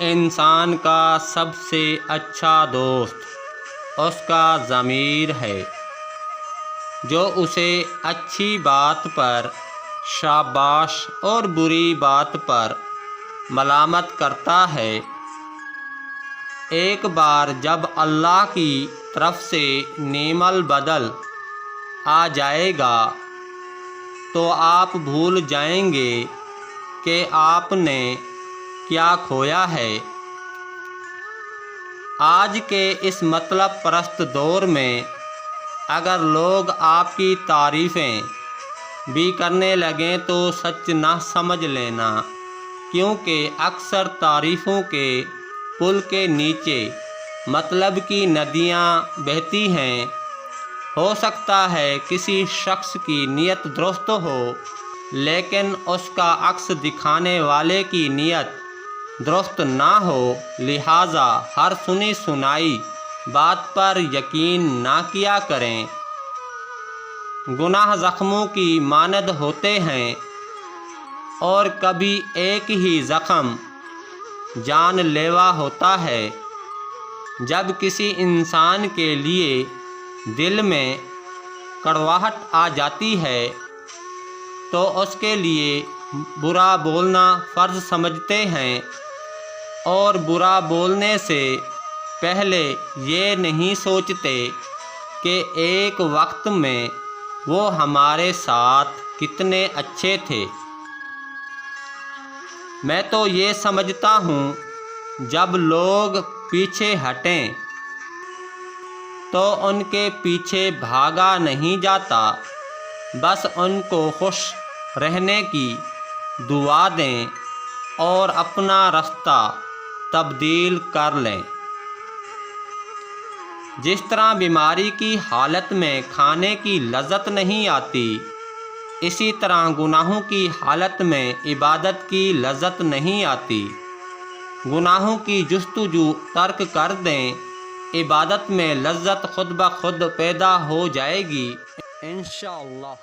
انسان کا سب سے اچھا دوست اس کا ضمیر ہے، جو اسے اچھی بات پر شاباش اور بری بات پر ملامت کرتا ہے۔ ایک بار جب اللہ کی طرف سے نعم البدل آ جائے گا تو آپ بھول جائیں گے کہ آپ نے کیا کھویا ہے۔ آج کے اس مطلب پرست دور میں اگر لوگ آپ کی تعریفیں بھی کرنے لگیں تو سچ نہ سمجھ لینا، کیونکہ اکثر تعریفوں کے پل کے نیچے مطلب کی ندیاں بہتی ہیں۔ ہو سکتا ہے کسی شخص کی نیت درست ہو، لیکن اس کا عکس دکھانے والے کی نیت درست نہ ہو، لہٰذا ہر سنی سنائی بات پر یقین نہ کیا کریں۔ گناہ زخموں کی مانند ہوتے ہیں، اور کبھی ایک ہی زخم جان لیوا ہوتا ہے۔ جب کسی انسان کے لیے دل میں کڑواہٹ آ جاتی ہے تو اس کے لیے برا بولنا فرض سمجھتے ہیں، اور برا بولنے سے پہلے یہ نہیں سوچتے کہ ایک وقت میں وہ ہمارے ساتھ کتنے اچھے تھے۔ میں تو یہ سمجھتا ہوں جب لوگ پیچھے ہٹیں تو ان کے پیچھے بھاگا نہیں جاتا، بس ان کو خوش رہنے کی دعا دیں اور اپنا رستہ تبدیل کر لیں۔ جس طرح بیماری کی حالت میں کھانے کی لذت نہیں آتی، اسی طرح گناہوں کی حالت میں عبادت کی لذت نہیں آتی۔ گناہوں کی جستجو ترک کر دیں، عبادت میں لذت خود بخود پیدا ہو جائے گی انشاءاللہ۔